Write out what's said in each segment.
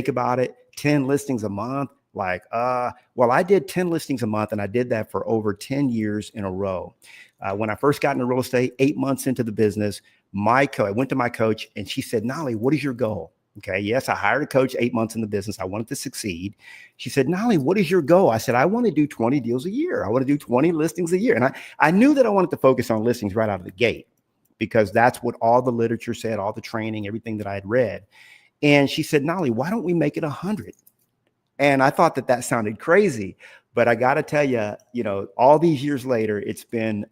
about it, 10 listings a month. Like, well, I did 10 listings a month, and I did that for over 10 years in a row. When I first got into real estate, 8 months into the business, I went to my coach, and she said, Knolly, what is your goal? Okay. Yes, I hired a coach 8 months in the business. I wanted to succeed. She said, Knolly, what is your goal? I said, I want to do 20 deals a year. I want to do 20 listings a year. And I knew that I wanted to focus on listings right out of the gate, because that's what all the literature said, all the training, everything that I had read. And she said, Knolly, why don't we make it 100? And I thought that sounded crazy, but I got to tell you, all these years later, it's been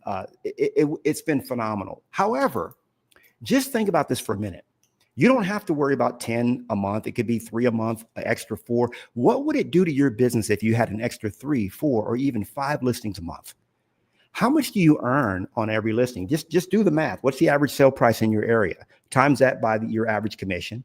phenomenal. However, just think about this for a minute. You don't have to worry about 10 a month. It could be 3 a month, an extra 4. What would it do to your business if you had an extra 3, 4, or even 5 listings a month? How much do you earn on every listing? Just do the math. What's the average sale price in your area? Times that by your average commission.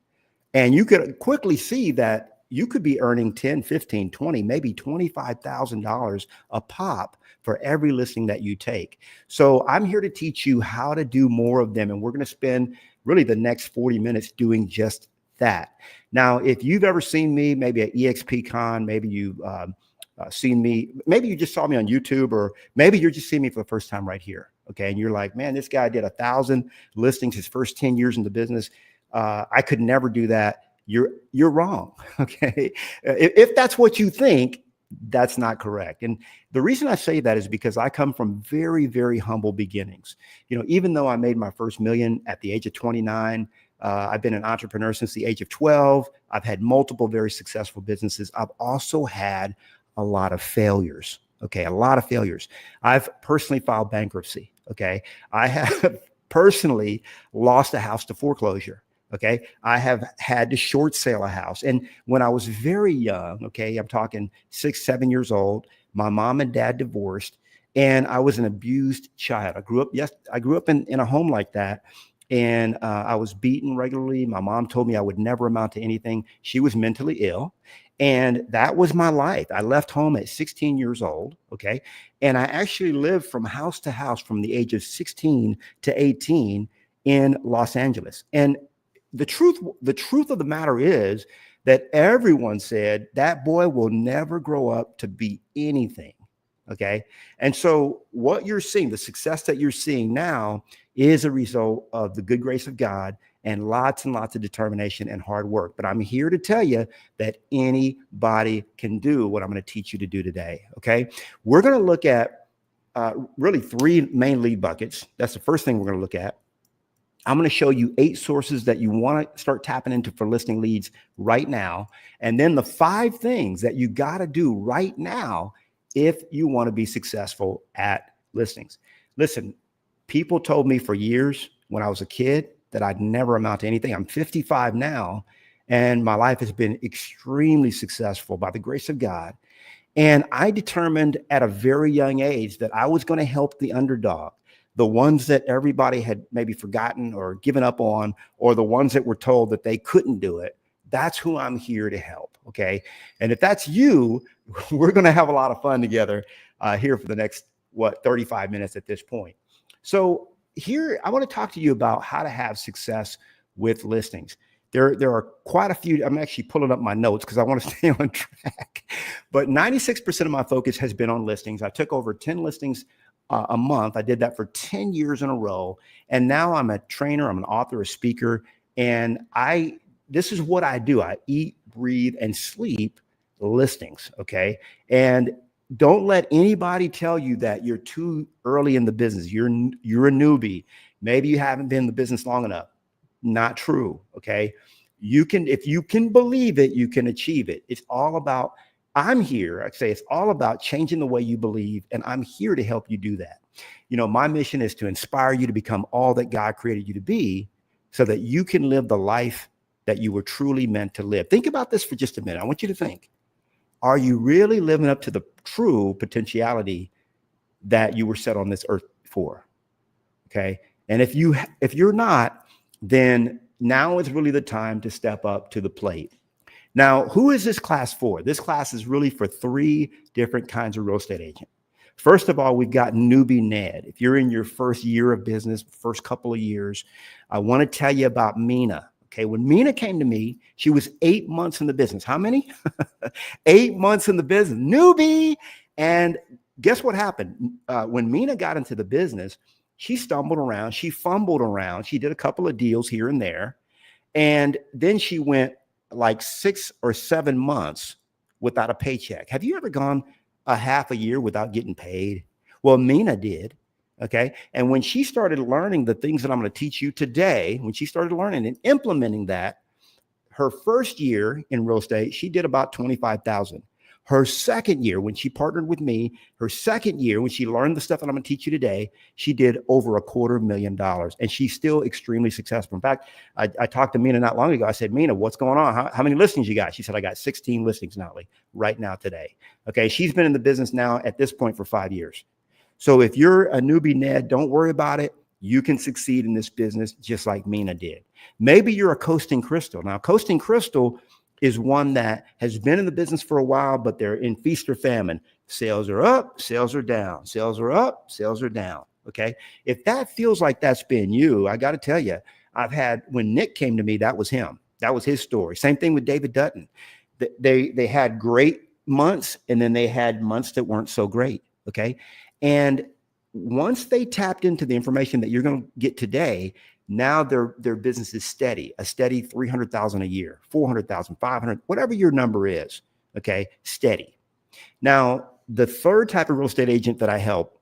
And you could quickly see that you could be earning 10, 15, 20, maybe $25,000 a pop for every listing that you take. So I'm here to teach you how to do more of them. And we're going to spend really the next 40 minutes doing just that. Now, if you've ever seen me, maybe at EXPCon, maybe you've seen me, maybe you just saw me on YouTube, or maybe you're just seeing me for the first time right here. Okay. And you're like, man, this guy did 1,000 listings his first 10 years in the business. I could never do that. You're wrong. Okay. If that's what you think, that's not correct. And the reason I say that is because I come from very, very humble beginnings. Even though I made my first million at the age of 29, I've been an entrepreneur since the age of 12. I've had multiple very successful businesses. I've also had a lot of failures. Okay. A lot of failures. I've personally filed bankruptcy. Okay. I have personally lost a house to foreclosure. Okay. I have had to short sale a house. And when I was very young, okay, I'm talking 6, 7 years old, my mom and dad divorced, and I was an abused child. I grew up in a home like that. And I was beaten regularly. My mom told me I would never amount to anything. She was mentally ill. And that was my life. I left home at 16 years old. Okay. And I actually lived from house to house from the age of 16 to 18 in Los Angeles. And the truth of the matter is that everyone said that boy will never grow up to be anything. Okay. And so what you're seeing, the success that you're seeing now, is a result of the good grace of God and lots of determination and hard work. But I'm here to tell you that anybody can do what I'm going to teach you to do today. Okay. We're going to look at really 3 main lead buckets. That's the first thing we're going to look at. I'm going to show you 8 sources that you want to start tapping into for listing leads right now. And then the 5 things that you got to do right now if you want to be successful at listings. Listen, people told me for years when I was a kid that I'd never amount to anything. I'm 55 now, and my life has been extremely successful by the grace of God. And I determined at a very young age that I was going to help the underdog, the ones that everybody had maybe forgotten or given up on, or the ones that were told that they couldn't do it. That's who I'm here to help. Okay. And if that's you, we're going to have a lot of fun together here for the next, 35 minutes at this point. So here, I want to talk to you about how to have success with listings. There are quite a few. I'm actually pulling up my notes because I want to stay on track. But 96% of my focus has been on listings. I took over 10 listings a month. I did that for 10 years in a row. And now I'm a trainer, I'm an author, a speaker. And this is what I do. I eat, breathe, and sleep listings. Okay. And don't let anybody tell you that you're too early in the business. You're a newbie. Maybe you haven't been in the business long enough. Not true. Okay. If you can believe it, you can achieve it. It's all about, it's all about changing the way you believe. And I'm here to help you do that. My mission is to inspire you to become all that God created you to be so that you can live the life that you were truly meant to live. Think about this for just a minute. I want you to think, are you really living up to the true potentiality that you were set on this earth for? Okay. And if you're not, then now is really the time to step up to the plate. Now, who is this class for? This class is really for 3 different kinds of real estate agent. First of all, we've got newbie Ned. If you're in your first year of business, first couple of years, I want to tell you about Mina. Okay, when Mina came to me, she was 8 months in the business. How many? 8 months in the business, newbie. And guess what happened? When Mina got into the business, she stumbled around, she fumbled around, she did a couple of deals here and there. And then she went like 6 or 7 months without a paycheck. Have you ever gone a half a year without getting paid? Well, Mina did. Okay. And when she started learning the things that I'm going to teach you today, when she started learning and implementing that, her first year in real estate, she did about 25,000. Her second year, when she partnered with me, her second year, when she learned the stuff that I'm going to teach you today, she did over $250,000. And she's still extremely successful. In fact, I talked to Mina not long ago. I said, Mina, what's going on? How many listings you got? She said, I got 16 listings, Knolly, right now today. Okay. She's been in the business now at this point for 5 years. So if you're a newbie, Ned, don't worry about it. You can succeed in this business just like Mina did. Maybe you're a coasting crystal. Now, coasting crystal is one that has been in the business for a while, but they're in feast or famine. Sales are up, sales are down. Sales are up, sales are down. Okay. If that feels like that's been you, I got to tell you, when Nick came to me, that was him. That was his story. Same thing with David Dutton. They had great months, and then they had months that weren't so great. Okay. And once they tapped into the information that you're going to get today, now their business is steady, a steady 300,000 a year, 400,000, 500, whatever your number is. Okay. Steady. Now, the third type of real estate agent that I help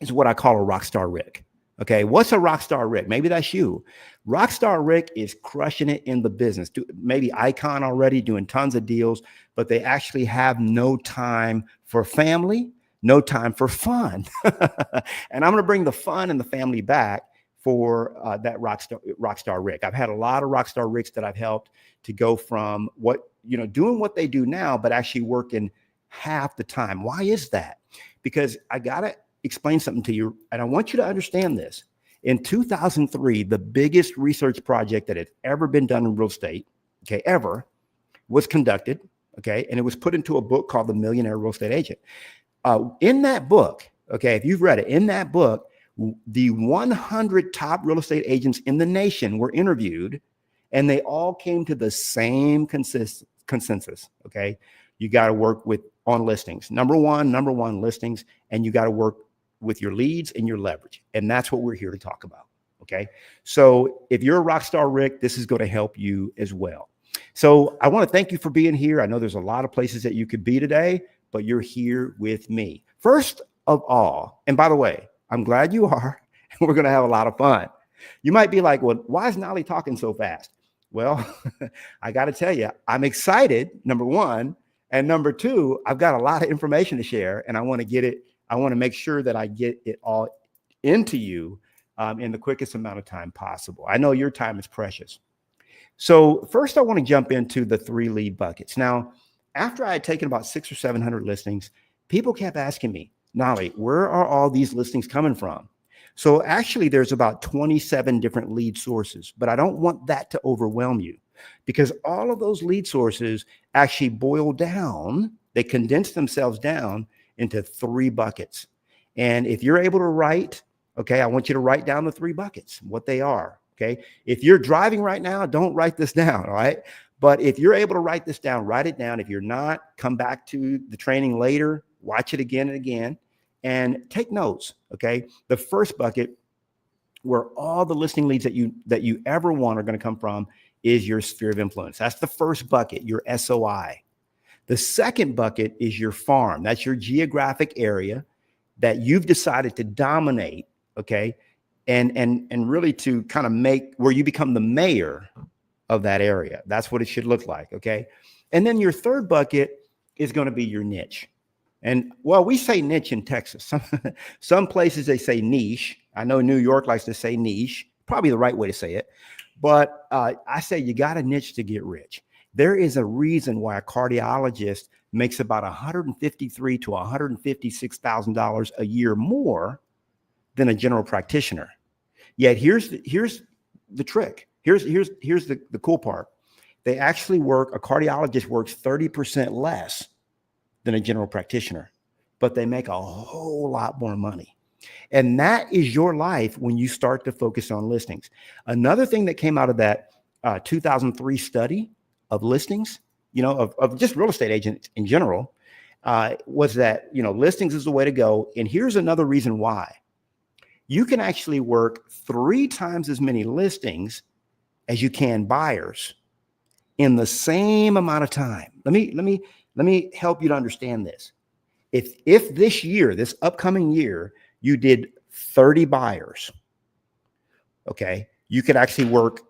is what I call a rockstar Rick. Okay. What's a rockstar Rick? Maybe that's you. Rockstar Rick is crushing it in the business. Maybe icon already, doing tons of deals, but they actually have no time for family, no time for fun. And I'm going to bring the fun and the family back for that rockstar Rick. I've had a lot of rockstar Ricks that I've helped to go from doing what they do now, but actually working half the time. Why is that? Because I got to explain something to you, and I want you to understand this. In 2003, the biggest research project that had ever been done in real estate, okay, ever, was conducted, okay, and it was put into a book called The Millionaire Real Estate Agent. In that book, okay, if you've read it, in that book, the 100 top real estate agents in the nation were interviewed, and they all came to the same consensus, okay? You got to work on listings. Number one listings, and you got to work with your leads and your leverage. And that's what we're here to talk about, okay? So if you're a rockstar Rick, this is going to help you as well. So I want to thank you for being here. I know there's a lot of places that you could be today, but you're here with me. First of all, and by the way, I'm glad you are, and we're going to have a lot of fun. You might be like, well, why is Knolly talking so fast? Well, I got to tell you, I'm excited, number one, and number two, I've got a lot of information to share, and I want to make sure that I get it all into you in the quickest amount of time possible. I know your time is precious. So first, I want to jump into the 3 lead buckets. Now, after I had taken about 600 or 700 listings, people kept asking me, Knolly, where are all these listings coming from? So actually, there's about 27 different lead sources, but I don't want that to overwhelm you, because all of those lead sources actually boil down, they condense themselves down into 3 buckets. And if you're able to write, okay, I want you to write down the 3 buckets, what they are, okay? If you're driving right now, don't write this down, all right? But if you're able to write this down, write it down. If you're not, come back to the training later, watch it again and again, and take notes, okay? The first bucket, where all the listing leads that you ever want are going to come from, is your sphere of influence. That's the first bucket, your SOI. The second bucket is your farm. That's your geographic area that you've decided to dominate, okay? And really to kind of make where you become the mayor of that area. That's what it should look like, okay? And then your third bucket is going to be your niche. And well, we say niche in Texas. Some places they say niche. I know New York likes to say niche, probably the right way to say it. But I say you got a niche to get rich. There is a reason why a cardiologist makes about $153,000 to $156,000 a year more than a general practitioner. Yet here's the trick. Here's the cool part. A cardiologist works 30% less than a general practitioner, but they make a whole lot more money. And that is your life when you start to focus on listings. Another thing that came out of that 2003 study of listings, of just real estate agents in general, was that, listings is the way to go. And here's another reason why. You can actually work 3 times as many listings as you can buyers in the same amount of time. Let me help you to understand this. If this year, this upcoming year, you did 30 buyers, okay, you could actually work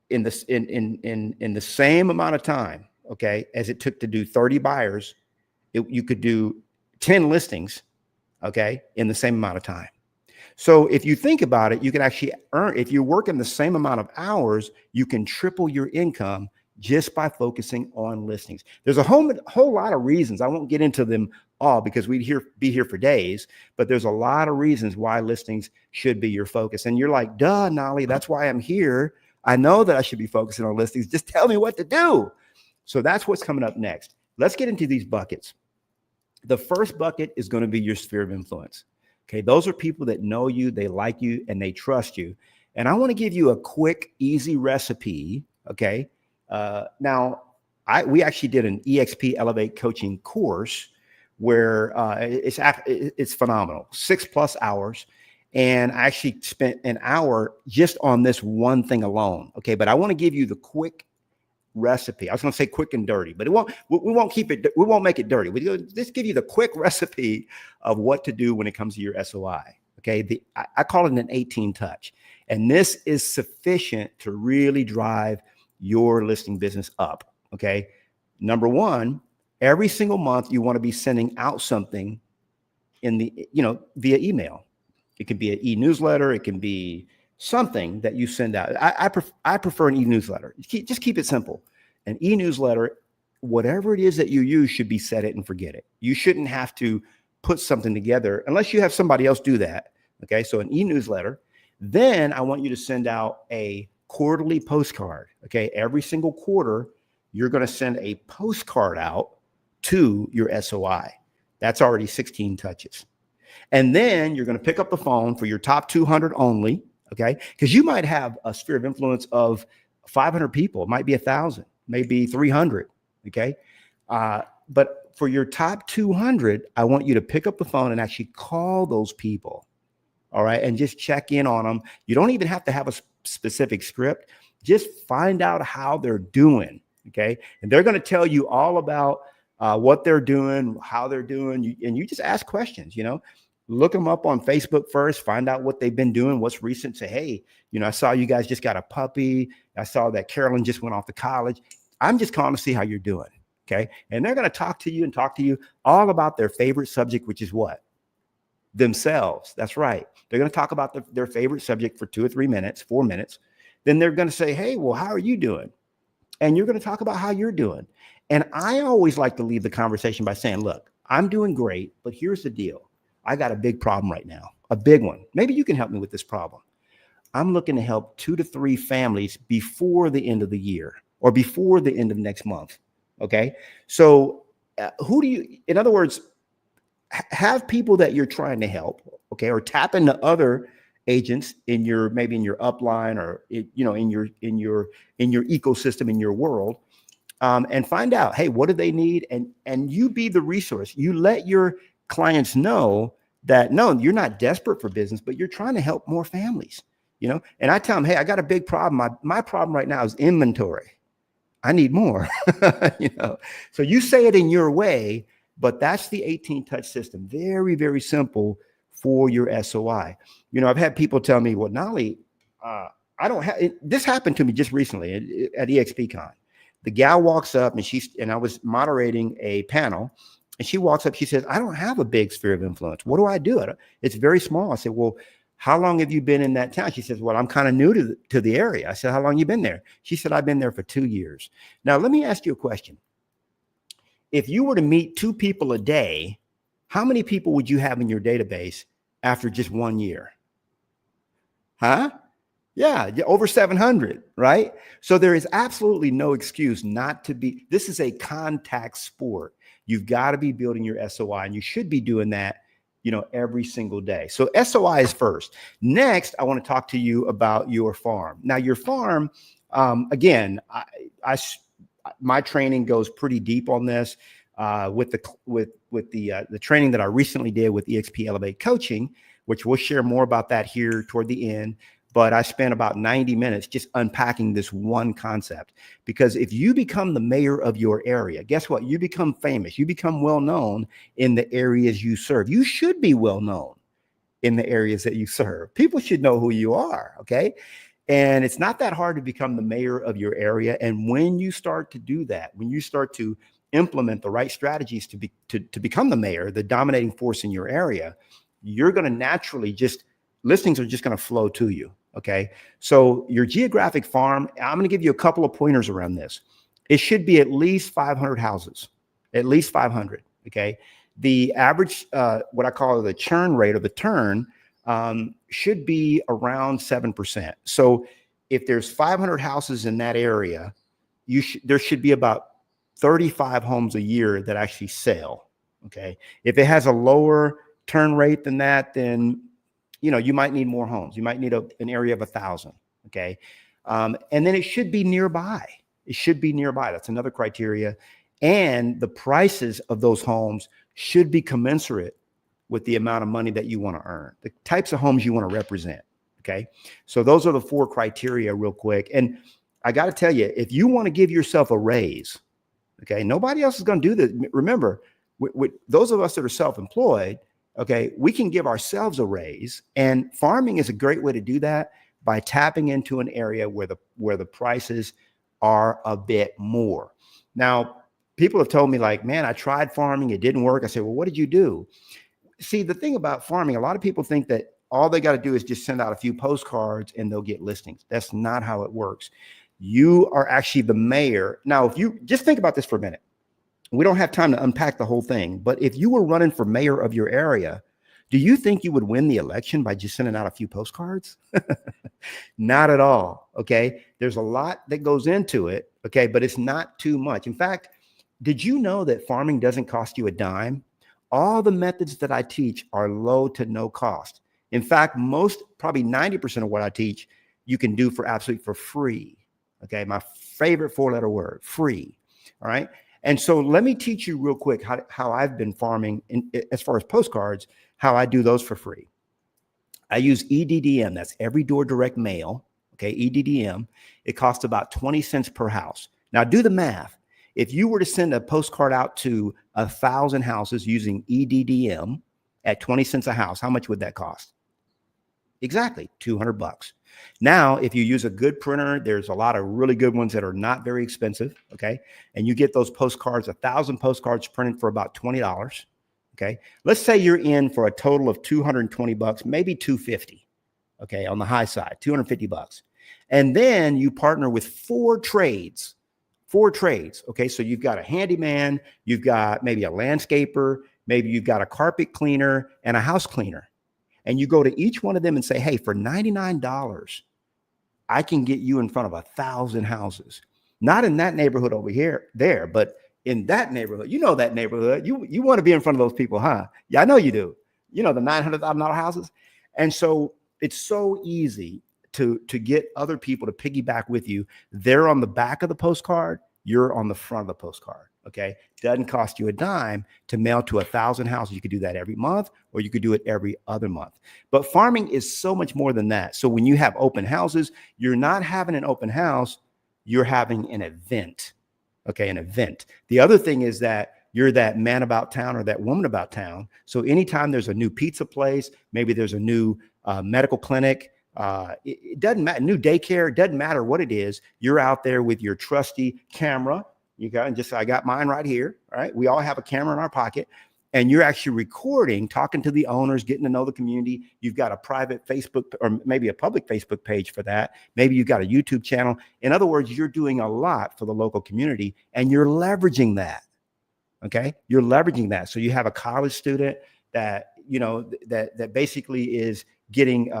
in the same amount of time, okay, as it took to do 30 buyers. You could do 10 listings, okay, in the same amount of time. So if you think about it, you can actually earn, if you work in the same amount of hours, you can triple your income just by focusing on listings. There's a whole lot of reasons. I won't get into them all because we'd be here for days, but there's a lot of reasons why listings should be your focus. And you're like, duh, Knolly, that's why I'm here. I know that I should be focusing on listings. Just tell me what to do. So that's what's coming up next. Let's get into these buckets. The first bucket is going to be your sphere of influence. Okay, those are people that know you, they like you, and they trust you. And I want to give you a quick, easy recipe. Okay, now we actually did an EXP Elevate coaching course where it's phenomenal, 6+ hours, and I actually spent an hour just on this one thing alone. Okay, but I want to give you the quick recipe. I was going to say quick and dirty, but we won't make it dirty. We'll just give you the quick recipe of what to do when it comes to your SOI. Okay. I call it an 18 touch, and this is sufficient to really drive your listing business up. Okay. Number one, every single month, you want to be sending out something via email. It can be an e-newsletter. It can be something that you send out. I prefer an e-newsletter. Just keep it simple. An e-newsletter, whatever it is that you use, should be set it and forget it. You shouldn't have to put something together unless you have somebody else do that. Okay, so an e-newsletter. Then I want you to send out a quarterly postcard. Okay, every single quarter, you're going to send a postcard out to your SOI. That's already 16 touches. And then you're going to pick up the phone for your top 200 only. Okay, because you might have a sphere of influence of 500 people. It might be 1,000, maybe 300. Okay, but for your top 200, I want you to pick up the phone and actually call those people. All right, and just check in on them. You don't even have to have a specific script. Just find out how they're doing. Okay, and they're going to tell you all about what they're doing, how they're doing, and you just ask questions. Look them up on Facebook first, find out what they've been doing, what's recent. Say, hey, I saw you guys just got a puppy. I saw that Carolyn just went off to college. I'm just calling to see how you're doing. Okay. And they're going to talk to you all about their favorite subject, which is what? Themselves. That's right. They're going to talk about their favorite subject for 2 or 3 minutes, 4 minutes. Then they're going to say, hey, well, how are you doing? And you're going to talk about how you're doing. And I always like to leave the conversation by saying, look, I'm doing great, but here's the deal. I got a big problem right now, a big one. Maybe you can help me with this problem. I'm looking to help 2 to 3 families before the end of the year or before the end of next month. Okay. So in other words, have people that you're trying to help. Okay. Or tap into other agents maybe in your upline or, in your ecosystem, in your world, and find out, hey, what do they need? And you be the resource. You let your clients know that, no, you're not desperate for business, but you're trying to help more families, and I tell them, hey, I got a big problem. My problem right now is inventory. I need more, so you say it in your way, but that's the 18 touch system. Very, very simple for your SOI. I've had people tell me, well, Knolly, I don't have, this happened to me just recently at EXPCon. The gal walks up and I was moderating a panel. And she walks up, she says, I don't have a big sphere of influence. What do I do? It's very small. I said, well, how long have you been in that town? She says, well, I'm kind of new to the area. I said, how long have you been there? She said, I've been there for 2 years. Now, let me ask you a question. If you were to meet 2 people a day, how many people would you have in your database after just 1 year? Huh? Yeah, over 700, right? So there is absolutely no excuse not to be. This is a contact sport. You've got to be building your SOI, and you should be doing that, every single day. So SOI is first. Next, I want to talk to you about your farm. Now, your farm, again, my training goes pretty deep on this with the training that I recently did with EXP Elevate Coaching, which we'll share more about that here toward the end. But I spent about 90 minutes just unpacking this one concept, because if you become the mayor of your area, guess what? You become famous. You become well known in the areas you serve. You should be well known in the areas that you serve. People should know who you are. Okay. And it's not that hard to become the mayor of your area. And when you start to do that, when you start to implement the right strategies to become the mayor, the dominating force in your area, you're going to naturally listings are just going to flow to you. Okay. So your geographic farm, I'm going to give you a couple of pointers around this. It should be at least 500 houses, at least 500. Okay. The average, what I call the churn rate or the turn, should be around 7%. So if there's 500 houses in that area, there should be about 35 homes a year that actually sell. Okay. If it has a lower turn rate than that, then you might need more homes. You might need an area of 1,000. Okay. And then it should be nearby. It should be nearby. That's another criteria. And the prices of those homes should be commensurate with the amount of money that you want to earn, the types of homes you want to represent. Okay. So those are the 4 criteria real quick. And I got to tell you, if you want to give yourself a raise, okay, nobody else is going to do this. Remember, with those of us that are self-employed, okay, we can give ourselves a raise, and farming is a great way to do that by tapping into an area where the prices are a bit more. Now, people have told me like, man, I tried farming, it didn't work. I said, well, what did you do? See, the thing about farming, a lot of people think that all they got to do is just send out a few postcards and they'll get listings. That's not how it works. You are actually the mayor. Now, if you just think about this for a minute, we don't have time to unpack the whole thing, but if you were running for mayor of your area, do you think you would win the election by just sending out a few postcards? Not at all. Okay. There's a lot that goes into it. Okay. But it's not too much. In fact, did you know that farming doesn't cost you a dime? All the methods that I teach are low to no cost. In fact, probably 90% of what I teach, you can do for free. Okay. My favorite 4-letter word, free. All right. And so let me teach you real quick how I've been farming as far as postcards, how I do those for free. I use EDDM. That's every door direct mail. Okay. EDDM. It costs about 20 cents per house. Now do the math. If you were to send a postcard out to 1,000 houses using EDDM at 20 cents a house, how much would that cost? Exactly, $200. Now, if you use a good printer, there's a lot of really good ones that are not very expensive. Okay. And you get those postcards, 1,000 postcards printed for about $20. Okay. Let's say you're in for a total of $220, maybe $250. Okay. On the high side, $250. And then you partner with 4 trades. Okay. So you've got a handyman, you've got maybe a landscaper, maybe you've got a carpet cleaner and a house cleaner. And you go to each one of them and say, hey, for $99, I can get you in front of 1,000 houses. Not in that neighborhood over there, but in that neighborhood. You know that neighborhood. You want to be in front of those people, huh? Yeah, I know you do. You know, the $900,000 houses. And so it's so easy to get other people to piggyback with you. They're on the back of the postcard. You're on the front of the postcard. Okay. Doesn't cost you a dime to mail to 1,000 houses. You could do that every month, or you could do it every other month. But farming is so much more than that. So when you have open houses, you're not having an open house, you're having an event. Okay. An event. The other thing is that you're that man about town or that woman about town. So anytime there's a new pizza place, maybe there's a new medical clinic, it doesn't matter, new daycare, it doesn't matter what it is. You're out there with your trusty camera. I got mine right here. All right. We all have a camera in our pocket, and you're actually recording, talking to the owners, getting to know the community. You've got a private Facebook or maybe a public Facebook page for that. Maybe you've got a YouTube channel. In other words, you're doing a lot for the local community, and you're leveraging that. Okay. You're leveraging that. So you have a college student that, that basically is getting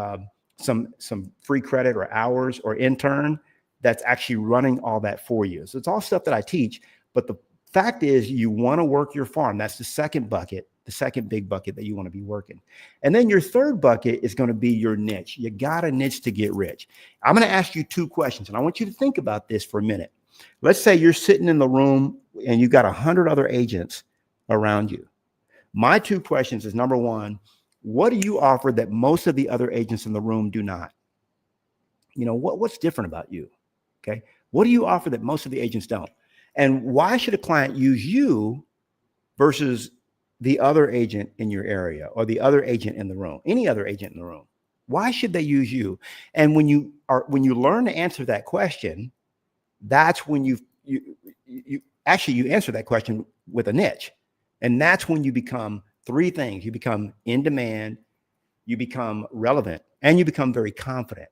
some free credit or hours, or intern that's actually running all that for you. So it's all stuff that I teach. But the fact is, you want to work your farm. That's the second bucket the second big bucket that you want to be working. And then your third bucket is going to be your niche. You got a niche to get rich. I'm going to ask you two questions, and I want you to think about this for a minute. Let's say you're sitting in the room and you've got 100 other agents around you. My two questions is, number one, what do you offer that most of the other agents in the room do not? You know, what's different about you? Okay. What do you offer that most of the agents don't? And why should a client use you versus the other agent in your area or the other agent in the room, any other agent in the room? Why should they use you? And when you learn to answer that question, that's when you answer that question with a niche. And that's when you become three things. You become in demand, you become relevant, and you become very confident.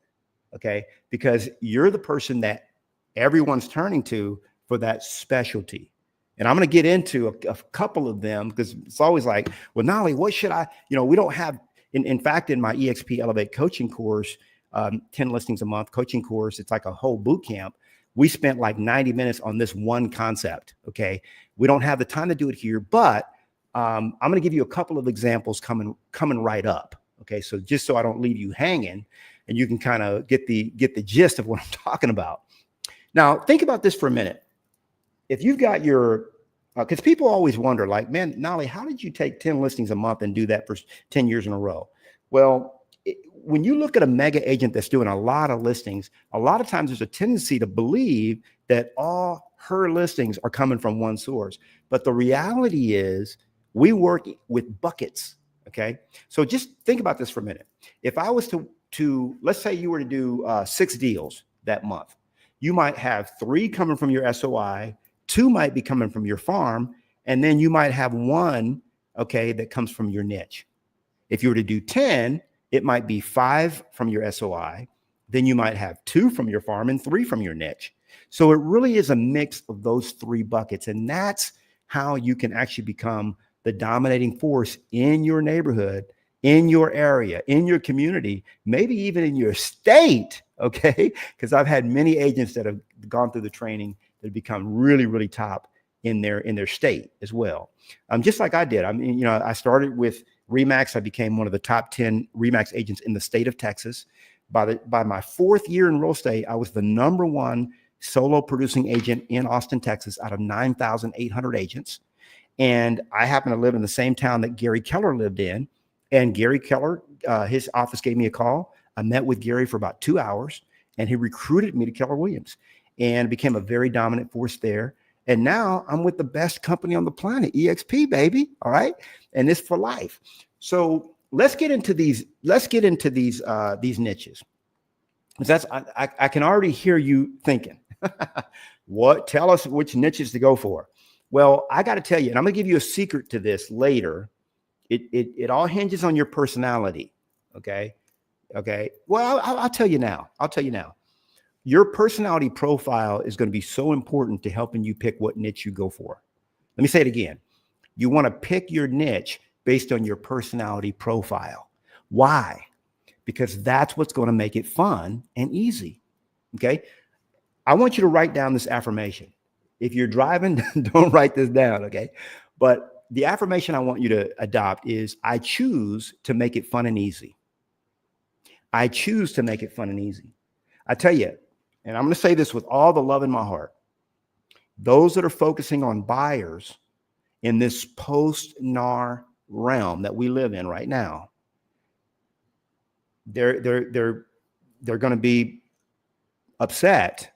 Okay. Because you're the person that everyone's turning to for that specialty. And I'm going to get into a couple of them because it's always like, well, Knolly, what should I, we don't have, in fact, in my EXP Elevate coaching course, 10 listings a month coaching course, it's like a whole boot camp. We spent like 90 minutes on this one concept. Okay. We don't have the time to do it here, but I'm going to give you a couple of examples coming right up. Okay. So just so I don't leave you hanging and you can kind of get the gist of what I'm talking about. Now, think about this for a minute. If you've got your, because people always wonder, like, man, Knolly, how did you take 10 listings a month and do that for 10 years in a row? Well, when you look at a mega agent that's doing a lot of listings, a lot of times there's a tendency to believe that all her listings are coming from one source. But the reality is we work with buckets, okay? So just think about this for a minute. If I was to let's say you were to do 6 deals that month, you might have 3 coming from your SOI, 2 might be coming from your farm, and then you might have 1, okay, that comes from your niche. If you were to do 10, it might be 5 from your SOI, then you might have 2 from your farm and 3 from your niche. So it really is a mix of those 3 buckets, and that's how you can actually become the dominating force in your neighborhood, in your area, in your community, maybe even in your state, okay? Because I've had many agents that have gone through the training that have become really, really top in their state as well. Just like I did. I mean, I started with Remax. I became one of the top 10 Remax agents in the state of Texas. By my 4th year in real estate, I was the #1 solo producing agent in Austin, Texas, out of 9,800 agents. And I happen to live in the same town that Gary Keller lived in. And Gary Keller, his office gave me a call. I met with Gary for about 2 hours, and he recruited me to Keller Williams and became a very dominant force there. And now I'm with the best company on the planet, EXP, baby. All right. And it's for life. So let's get into these niches. Because I can already hear you thinking, tell us which niches to go for. Well, I got to tell you, and I'm going to give you a secret to this later. It all hinges on your personality. Okay. Well, I'll tell you now. Your personality profile is going to be so important to helping you pick what niche you go for. Let me say it again. You want to pick your niche based on your personality profile. Why? Because that's what's going to make it fun and easy. Okay. I want you to write down this affirmation. If you're driving, don't write this down. Okay. But the affirmation I want you to adopt is, I choose to make it fun and easy. I choose to make it fun and easy. I tell you, and I'm going to say this with all the love in my heart, those that are focusing on buyers in this post-NAR realm that we live in right now, they're going to be upset,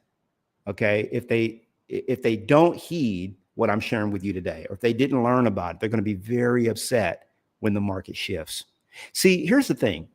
okay, if they don't heed what I'm sharing with you today, or if they didn't learn about it, they're going to be very upset when the market shifts. See, here's the thing.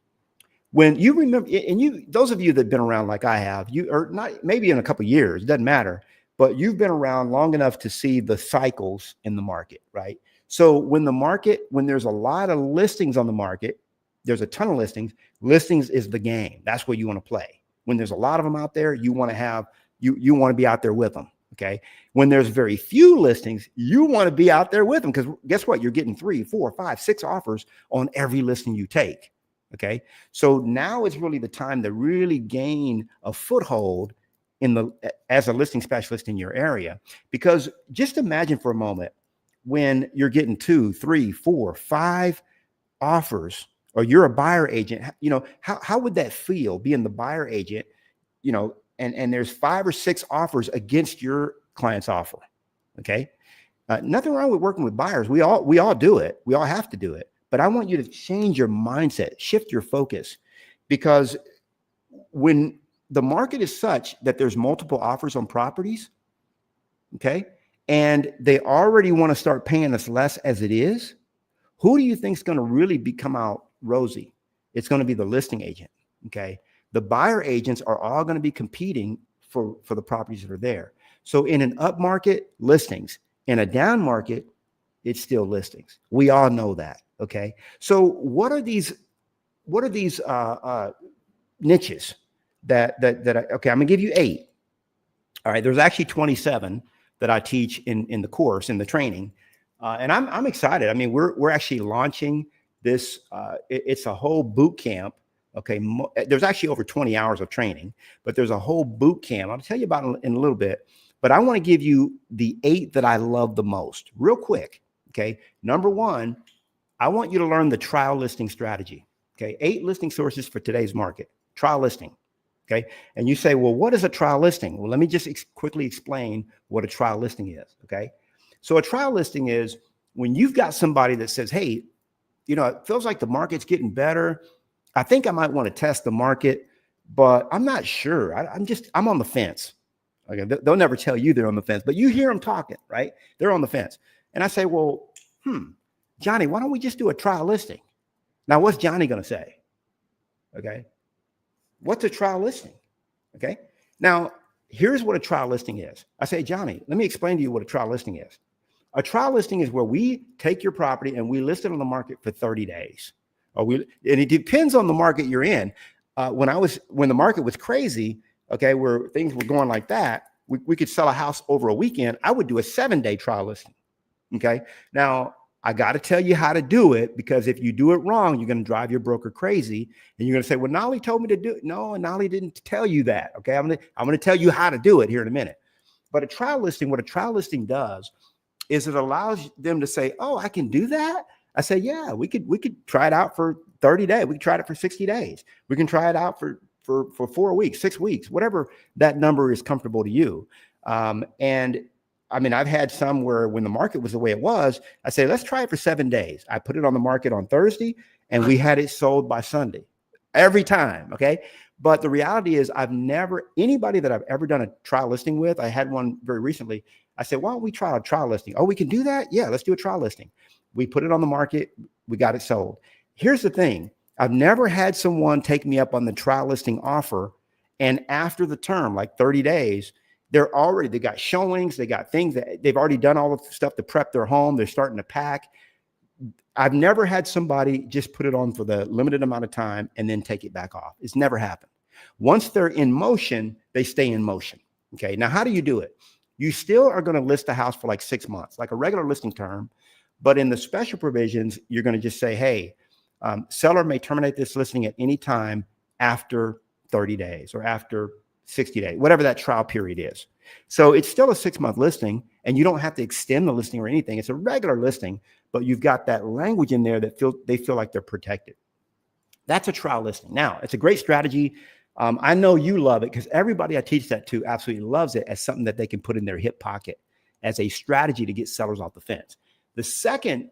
When you remember, and those of you that have been around like I have, you are not, maybe in a couple of years, it doesn't matter, but you've been around long enough to see the cycles in the market, right? So when there's a lot of listings on the market, there's a ton of listings is the game. That's where you want to play. When there's a lot of them out there, you want to be out there with them. Okay. When there's very few listings, you want to be out there with them, because guess what? You're getting 3, 4, 5, 6 offers on every listing you take. Okay. So now is really the time to really gain a foothold as a listing specialist in your area, because just imagine for a moment, when you're getting 2, 3, 4, 5 offers, or you're a buyer agent, how would that feel being the buyer agent, and there's 5 or 6 offers against your client's offer? Okay. Nothing wrong with working with buyers. We all do it. We all have to do it. But I want you to change your mindset, shift your focus, because when the market is such that there's multiple offers on properties, okay, and they already want to start paying us less as it is, who do you think is going to really come out rosy? It's going to be the listing agent, okay? The buyer agents are all going to be competing for the properties that are there. So in an up market, listings. In a down market, it's still listings. We all know that, okay? So what are these niches that okay, I'm gonna give you 8. All right, there's actually 27 that I teach in the course, in the training. And I'm excited. I mean, we're actually launching this. It's a whole boot camp. Okay, there's actually over 20 hours of training, but there's a whole boot camp. I'll tell you about it in a little bit. But I want to give you the 8 that I love the most, real quick. Okay, number 1, I want you to learn the trial listing strategy. Okay, 8 listing sources for today's market. Trial listing. Okay, and you say, well, what is a trial listing? Well, let me just quickly explain what a trial listing is. Okay, so a trial listing is when you've got somebody that says, hey, it feels like the market's getting better. I think I might want to test the market, but I'm not sure. I'm on the fence. Okay, they'll never tell you they're on the fence, but you hear them talking, right? They're on the fence. And I say, well, Johnny, why don't we just do a trial listing? Now, what's Johnny going to say? Okay, what's a trial listing? Okay, now here's what a trial listing is. I say, Johnny, let me explain to you what a trial listing is. A trial listing is where we take your property and we list it on the market for 30 days. And it depends on the market you're in. When the market was crazy, okay, where things were going like that, we could sell a house over a weekend. I would do a 7-day trial listing. Okay, now I got to tell you how to do it, because if you do it wrong, you're going to drive your broker crazy, and you're going to say, well, Knolly told me to do it. No, and Knolly didn't tell you that. Okay, I'm going to tell you how to do it here in a minute. But a trial listing, what a trial listing does is it allows them to say, oh, I can do that. I say, yeah, we could try it out for 30 days. We can try it for 60 days. We can try it out for 4 weeks, 6 weeks, whatever that number is comfortable to you. And I mean, I've had some where when the market was the way it was, I say, let's try it for 7 days. I put it on the market on Thursday and we had it sold by Sunday every time. Okay. But the reality is anybody that I've ever done a trial listing with, I had one very recently. I said, why don't we try a trial listing? Oh, we can do that? Yeah, let's do a trial listing. We put it on the market. We got it sold. Here's the thing. I've never had someone take me up on the trial listing offer, and after the term, like 30 days, they got showings, they got things that they've already done all the stuff to prep their home. They're starting to pack. I've never had somebody just put it on for the limited amount of time and then take it back off. It's never happened. Once they're in motion, they stay in motion. Okay. Now, how do you do it? You still are going to list the house for like 6 months, like a regular listing term. But in the special provisions, you're going to just say, hey, seller may terminate this listing at any time after 30 days or after 60 days, whatever that trial period is. So it's still a 6-month listing, and you don't have to extend the listing or anything. It's a regular listing, but you've got that language in there that they feel like they're protected. That's a trial listing. Now, it's a great strategy. I know you love it, because everybody I teach that to absolutely loves it as something that they can put in their hip pocket as a strategy to get sellers off the fence. The second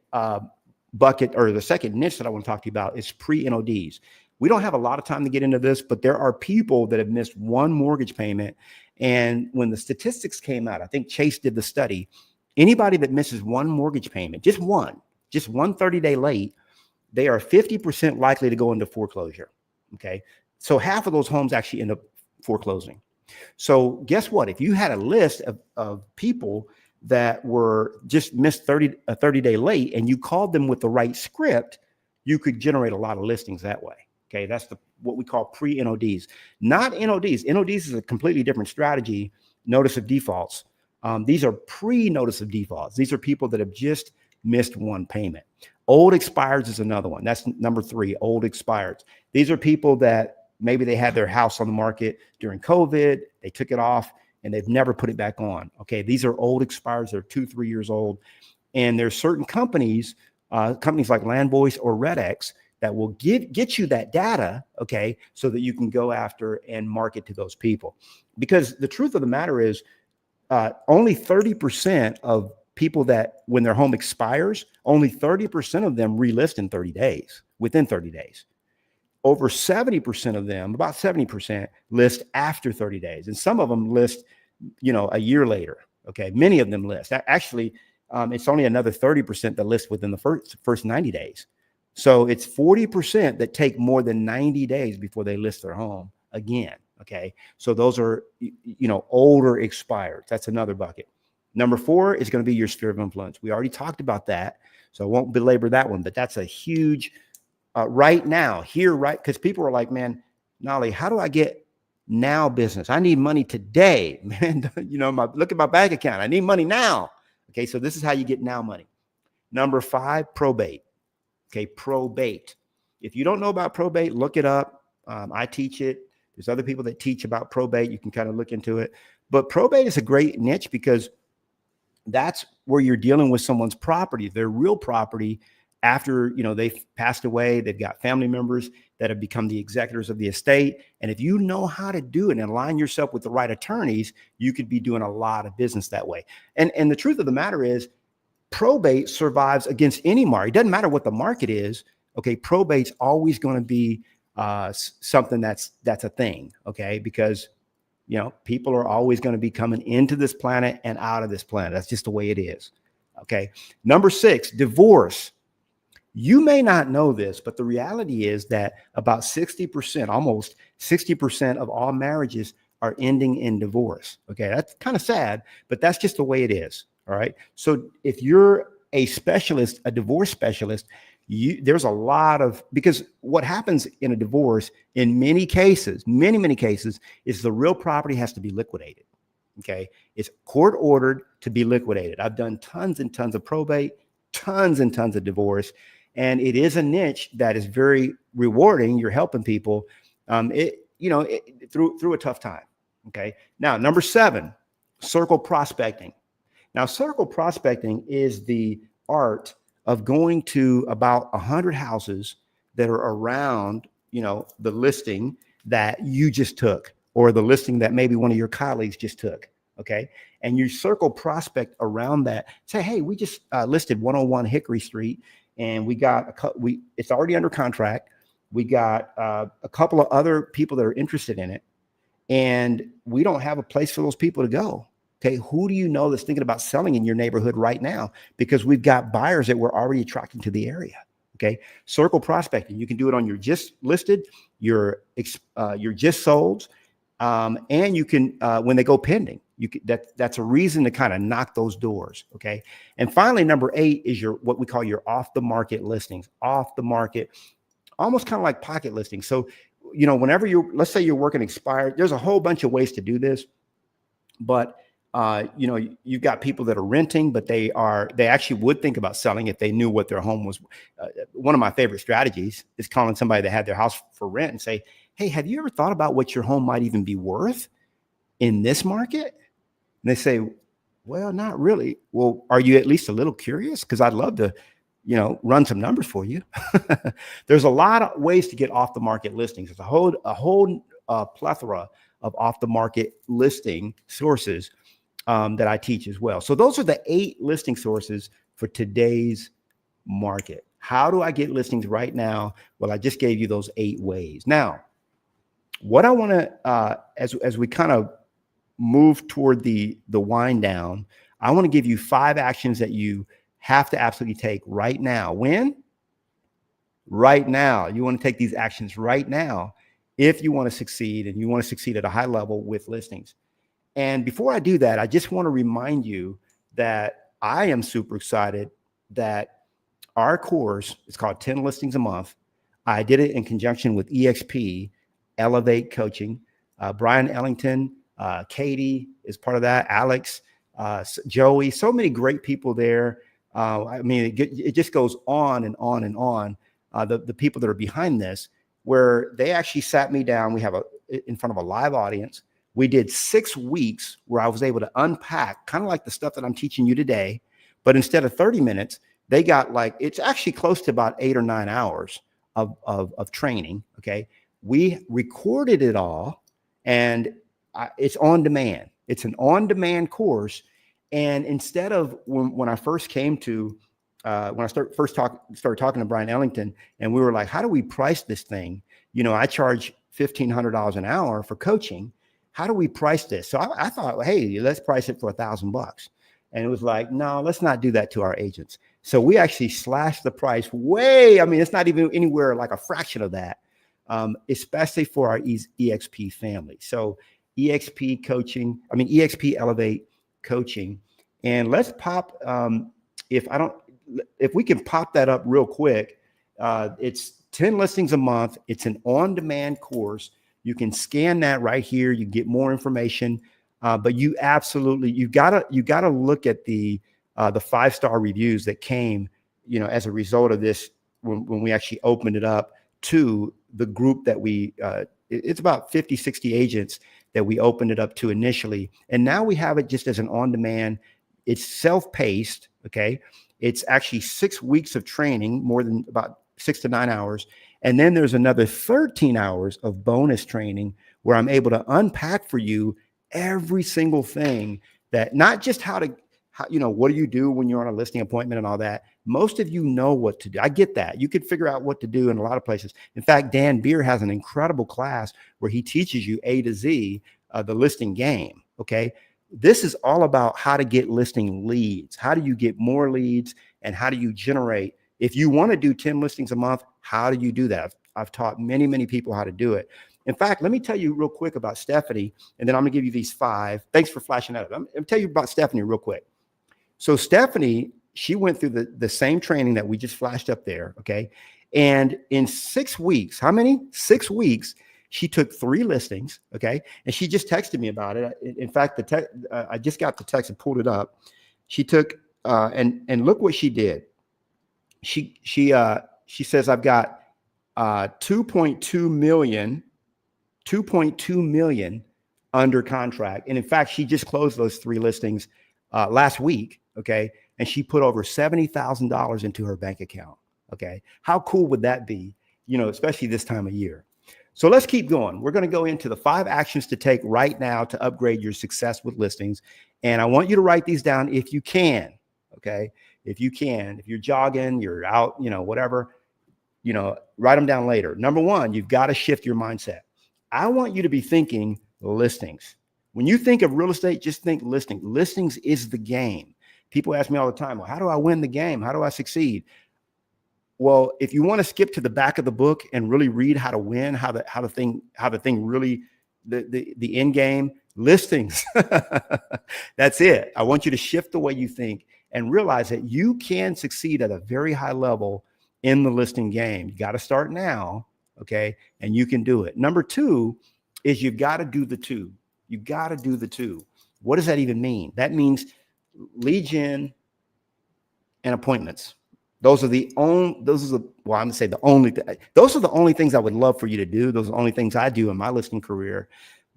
bucket, or the second niche that I want to talk to you about, is pre-NODs. We don't have a lot of time to get into this, but there are people that have missed one mortgage payment. And when the statistics came out, I think Chase did the study, anybody that misses one mortgage payment, just one 30-day late, they are 50% likely to go into foreclosure. Okay. So half of those homes actually end up foreclosing. So guess what? If you had a list of people that were just missed a 30-day late, and you called them with the right script, you could generate a lot of listings that way. Okay, that's what we call pre-NODs, not NODs. NODs is a completely different strategy. Notice of defaults. These are pre-notice of defaults. These are people that have just missed one payment. Old expireds is another one. That's number 3, old expireds. These are people that maybe they had their house on the market during COVID, they took it off, and they've never put it back on. Okay, these are old expireds. They're 2-3 years old. And there's certain companies, companies like Landvoice or RedX, that will get you that data, okay, so that you can go after and market to those people. Because the truth of the matter is, only 30% of people that, when their home expires, only 30% of them relist in 30 days, within 30 days. Over 70% of them, about 70%, list after 30 days. And some of them list, a year later. Okay. Many of them list. Actually, it's only another 30% that list within the first 90 days. So it's 40% that take more than 90 days before they list their home again. Okay. So those are, older expired. That's another bucket. Number 4 is going to be your sphere of influence. We already talked about that, so I won't belabor that one, but that's a huge, right now, here, right? Because people are like, man, Knolly, how do I get now business? I need money today, man. Look at my bank account. I need money now. Okay, so this is how you get now money. Number 5, probate. Okay, probate. If you don't know about probate, look it up. I teach it. There's other people that teach about probate. You can kind of look into it. But probate is a great niche because that's where you're dealing with someone's property, their real property, after they've passed away. They've got family members that have become the executors of the estate. And if you know how to do it and align yourself with the right attorneys, you could be doing a lot of business that way. And the truth of the matter is, probate survives against any market. It doesn't matter what the market is. Okay, probate's always going to be something that's a thing. Okay, because people are always going to be coming into this planet and out of this planet. That's just the way it is. Okay. Number 6, divorce. You may not know this, but the reality is that about 60%, almost 60% of all marriages are ending in divorce. Okay. That's kind of sad, but that's just the way it is. All right. So if you're a specialist, a divorce specialist, there's a lot of, because what happens in a divorce in many cases, many cases, is the real property has to be liquidated. Okay. It's court ordered to be liquidated. I've done tons and tons of probate, tons and tons of divorce. And it is a niche that is very rewarding. You're helping people through a tough time. Okay. Now, number 7, circle prospecting. Now, circle prospecting is the art of going to about 100 houses that are around, the listing that you just took, or the listing that maybe one of your colleagues just took. Okay. And you circle prospect around that. Say, hey, we just listed 101 Hickory Street, and we got it's already under contract. We got a couple of other people that are interested in it, and we don't have a place for those people to go. Okay, who do you know that's thinking about selling in your neighborhood right now? Because we've got buyers that we're already attracting to the area. Okay, circle prospecting. You can do it on your just listed, your just solds, and you can when they go pending. That's a reason to kind of knock those doors. Okay, and finally, number 8 is what we call your off the market listings. Off the market, almost kind of like pocket listings. So whenever let's say you're working expired, there's a whole bunch of ways to do this, but you've got people that are renting, but they actually would think about selling if they knew what their home was. One of my favorite strategies is calling somebody that had their house for rent and say, hey, have you ever thought about what your home might even be worth in this market? And they say, well, not really. Well, are you at least a little curious? Because I'd love to, run some numbers for you. There's a lot of ways to get off the market listings. There's a whole plethora of off the market listing sources that I teach as well. So those are the 8 listing sources for today's market. How do I get listings right now? Well, I just gave you those 8 ways. Now, what I want to, as we kind of move toward the wind down, I want to give you 5 actions that you have to absolutely take right now. When? Right now. You want to take these actions right now if you want to succeed, and you want to succeed at a high level with listings. And before I do that, I just want to remind you that I am super excited that our course, it's called 10 Listings a Month. I did it in conjunction with EXP, Elevate Coaching. Brian Ellington, Katie is part of that, Alex, Joey, so many great people there. It just goes on and on and on. The people that are behind this, where they actually sat me down. We have in front of a live audience. We did 6 weeks where I was able to unpack kind of like the stuff that I'm teaching you today, But instead of 30 minutes, they got like, it's actually close to about 8 or 9 hours of training. Okay. We recorded it all, and it's on demand. It's an on-demand course. And instead of when I first came to, when I started talking to Brian Ellington, and we were like, how do we price this thing? You know, I charge $1,500 an hour for coaching. How do we price this? So I thought, hey, let's price it for $1,000. And it was like, no, let's not do that to our agents. So we actually slashed the price way. I mean, it's not even anywhere like a fraction of that, especially for our EXP family. So EXP coaching, EXP Elevate coaching. And let's pop, if we can pop that up real quick, it's 10 listings a month. It's an on-demand course. You can scan that right here. You get more information, but you gotta look at the 5-star reviews that came, you know, as a result of this when we actually opened it up to the group that it's about 50, 60 agents that we opened it up to initially. And now we have it just as an on-demand. It's self-paced, okay? It's actually 6 weeks of training, more than about 6 to 9 hours. And then there's another 13 hours of bonus training where I'm able to unpack for you every single thing, that not just how, you know, what do you do when you're on a listing appointment and all that. Most of you know what to do. I get that. You could figure out what to do in a lot of places. In fact, Dan Beer has an incredible class where he teaches you A to Z, the listing game, okay? This is all about how to get listing leads. How do you get more leads, and how do you generate? If you want to do 10 listings a month, how do you do that? I've taught many, many people how to do it. In fact, let me tell you real quick about Stephanie, and then I'm going to give you these 5. Thanks for flashing that up. I'm going to tell you about Stephanie real quick. So Stephanie, she went through the same training that we just flashed up there, okay? And in 6 weeks, how many? 6 weeks, she took 3 listings, okay? And she just texted me about it. In fact, I just got the text and pulled it up. She took, and look what she did. She says, I've got 2.2 million under contract. And in fact, she just closed those 3 listings last week, okay? And she put over $70,000 into her bank account, okay? How cool would that be, you know, especially this time of year? So let's keep going. We're going to go into the 5 actions to take right now to upgrade your success with listings. And I want you to write these down if you can, okay? If you can, if you're jogging, you're out, you know, whatever, you know, write them down later. Number 1, you've got to shift your mindset. I want you to be thinking listings. When you think of real estate, just think listing. Listings is the game. People ask me all the time, well, how do I win the game? How do I succeed? Well, if you want to skip to the back of the book and really read how to win, how the thing really, the end game, listings. That's it. I want you to shift the way you think and realize that you can succeed at a very high level in the listing game. You got to start now, okay? And you can do it. Number 2 is you've got to do the 2. You got to do the 2. What does that even mean? That means lead gen and appointments. Those are the only things I would love for you to do. Those are the only things I do in my listing career.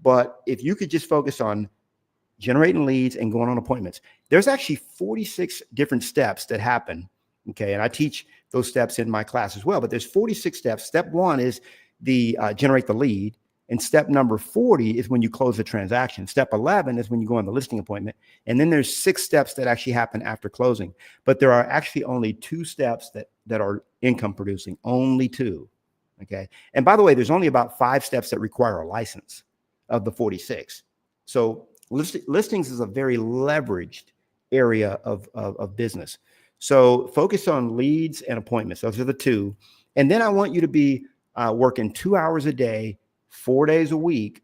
But if you could just focus on generating leads and going on appointments, there's actually 46 different steps that happen. Okay. And I teach those steps in my class as well, but there's 46 steps. Step 1 is the generate the lead. And step number 40 is when you close the transaction. Step 11 is when you go on the listing appointment. And then there's 6 steps that actually happen after closing. But there are actually only 2 steps that are income producing, only 2. Okay. And by the way, there's only about 5 steps that require a license of the 46. So listings is a very leveraged area of business. So focus on leads and appointments. Those are the 2. And then I want you to be working 2 hours a day, 4 days a week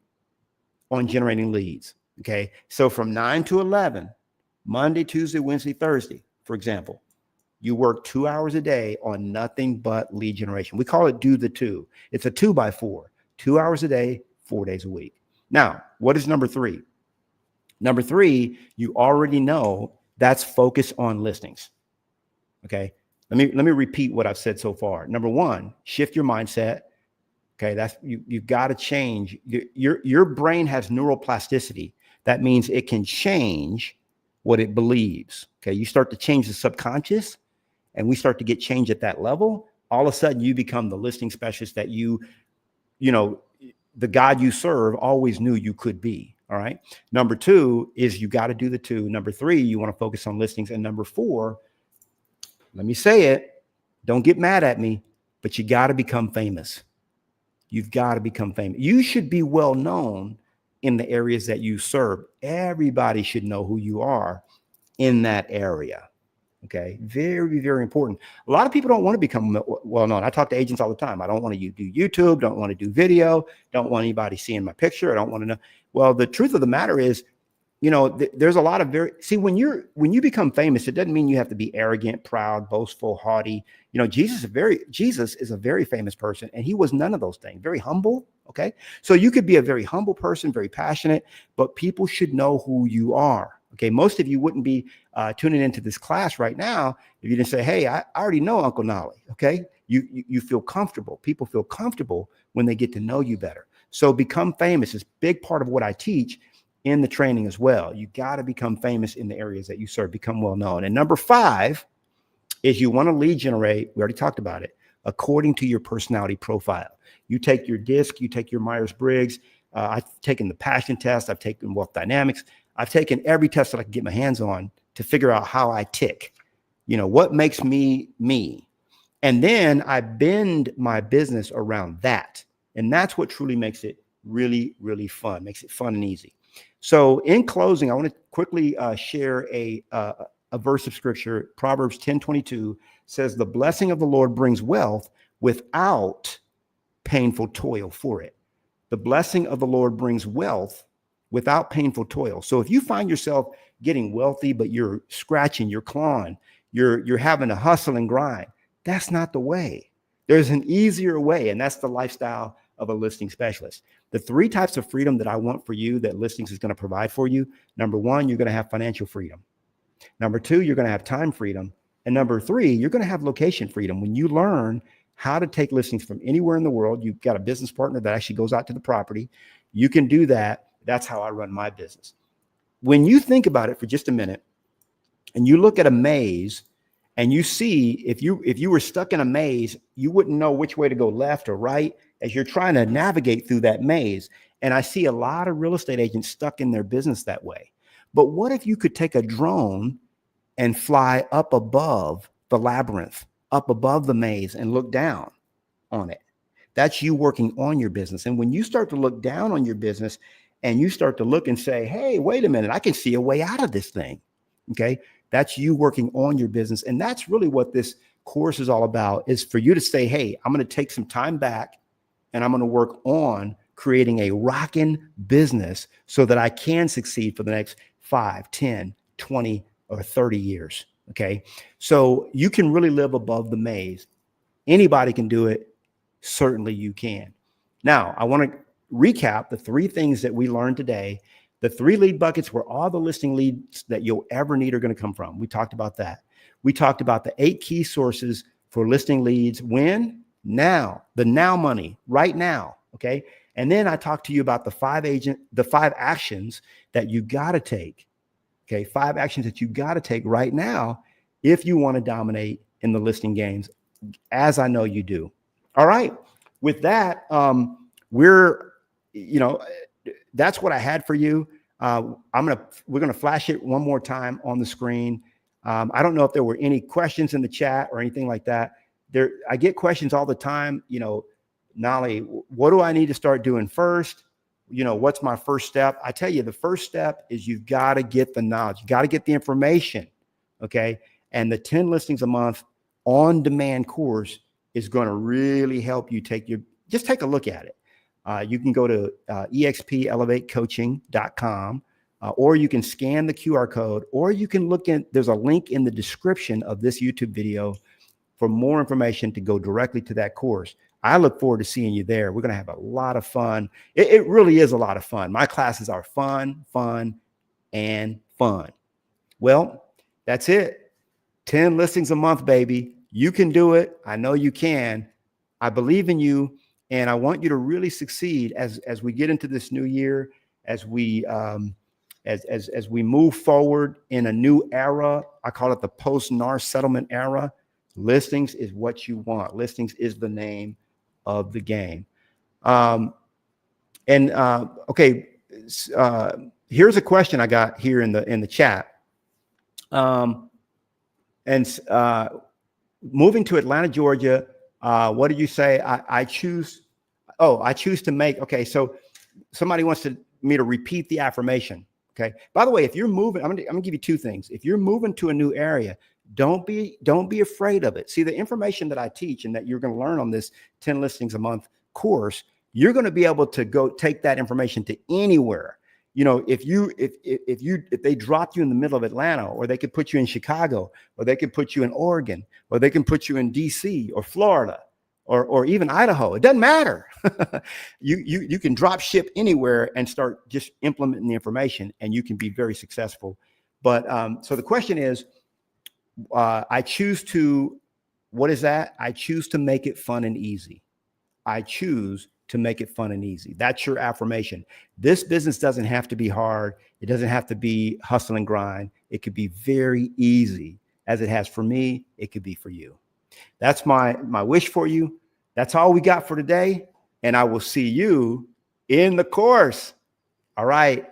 on generating leads. Okay. So from 9 to 11, Monday, Tuesday, Wednesday, Thursday, for example, you work 2 hours a day on nothing but lead generation. We call it do the 2. It's a 2x4, 2 hours a day, 4 days a week. Now, what is number 3? Number 3, you already know, that's focus on listings. Okay. Let me repeat what I've said so far. Number 1, shift your mindset. Okay, that's you've got to change. Your brain has neuroplasticity. That means it can change what it believes. Okay. You start to change the subconscious, and we start to get change at that level. All of a sudden you become the listing specialist that the God you serve always knew you could be. All right. Number two is you got to do the two. Number three, you want to focus on listings. And number four, let me say it, don't get mad at me, but you got to become famous. You've got to become famous. You should be well known in the areas that you serve. Everybody should know who you are in that area. Okay. Very, very important. A lot of people don't want to become well known. I talk to agents all the time. I don't want to do YouTube, don't want to do video, don't want anybody seeing my picture. I don't want to know. Well, the truth of the matter is, there's a lot of when you become famous, it doesn't mean you have to be arrogant, proud, boastful, haughty. Jesus is a very famous person, and he was none of those things. Very humble. Okay. So you could be a very humble person, very passionate, but people should know who you are. Okay. Most of you wouldn't be tuning into this class right now if you didn't say, hey, I already know Uncle Knolly. Okay. You feel comfortable. People feel comfortable when they get to know you better. So become famous is a big part of what I teach in the training as well. You got to become famous in the areas that you serve, become well known. And number 5 is you want to lead generate. We already talked about it, according to your personality profile. You take your DISC, you take your Myers-Briggs. I've taken the passion test. I've taken wealth dynamics. I've taken every test that I can get my hands on to figure out how I tick, what makes me me. And then I bend my business around that. And that's what truly makes it really, really fun, makes it fun and easy. So in closing, I want to quickly share a verse of scripture. Proverbs 10:22 says, the blessing of the Lord brings wealth without painful toil for it. The blessing of the Lord brings wealth without painful toil. So if you find yourself getting wealthy, but you're scratching, you're clawing, you're having to hustle and grind, that's not the way. There's an easier way, and that's the lifestyle of a listing specialist. The 3 types of freedom that I want for you that listings is going to provide for you. Number 1, you're going to have financial freedom. Number 2, you're going to have time freedom. And number 3, you're going to have location freedom. When you learn how to take listings from anywhere in the world, you've got a business partner that actually goes out to the property. You can do that. That's how I run my business. When you think about it for just a minute and you look at a maze and you see, if you were stuck in a maze, you wouldn't know which way to go, left or right, as you're trying to navigate through that maze. And I see a lot of real estate agents stuck in their business that way. But what if you could take a drone and fly up above the labyrinth, up above the maze, and look down on it? That's you working on your business. And when you start to look down on your business and you start to look and say, hey, wait a minute, I can see a way out of this thing. Okay. That's you working on your business. And that's really what this course is all about, is for you to say, hey, I'm going to take some time back and I'm going to work on creating a rocking business so that I can succeed for the next 5, 10, 20, or 30 years. Okay. So you can really live above the maze. Anybody can do it. Certainly you can. Now, I want to recap the 3 things that we learned today. The 3 lead buckets where all the listing leads that you'll ever need are going to come from. We talked about that. We talked about the 8 key sources for listing leads. When? Now. The now money, right now. Okay. And then I talked to you about the 5 actions that you got to take. Okay. 5 actions that you got to take right now if you want to dominate in the listing games, as I know you do. All right. With that, that's what I had for you. We're going to flash it one more time on the screen. I don't know if there were any questions in the chat or anything like that. I get questions all the time. Knolly, what do I need to start doing first? What's my first step? I tell you, the first step is you've got to get the knowledge. You got to get the information. Okay. And the 10 listings a month on demand course is going to really help you just take a look at it. You can go to expelevatecoaching.com, or you can scan the QR code, or you can there's a link in the description of this YouTube video for more information to go directly to that course. I look forward to seeing you there. We're going to have a lot of fun. It really is a lot of fun. My classes are fun, and fun. Well, that's it. 10 listings a month, baby. You can do it. I know you can. I believe in you. And I want you to really succeed as we get into this new year, as we As we move forward in a new era, I call it the post-NAR settlement era. Listings is what you want. Listings is the name of the game. Okay, here's a question I got here in the chat. Moving to Atlanta, Georgia. What did you say? I choose to make. Okay, so somebody wants me to repeat the affirmation. Okay. By the way, if you're moving, I'm gonna give you two things. If you're moving to a new area, don't be afraid of it. See, the information that I teach and that you're going to learn on this 10 listings a month course, you're going to be able to go take that information to anywhere. You know, if they dropped you in the middle of Atlanta, or they could put you in Chicago, or they could put you in Oregon, or they can put you in DC or Florida, or even Idaho, it doesn't matter. You can drop ship anywhere and start just implementing the information, and you can be very successful. But so the question is, I choose to, what is that? I choose to make it fun and easy. I choose to make it fun and easy. That's your affirmation. This business doesn't have to be hard. It doesn't have to be hustle and grind. It could be very easy, as it has for me. It could be for you. That's my wish for you. That's all we got for today. And I will see you in the course. All right.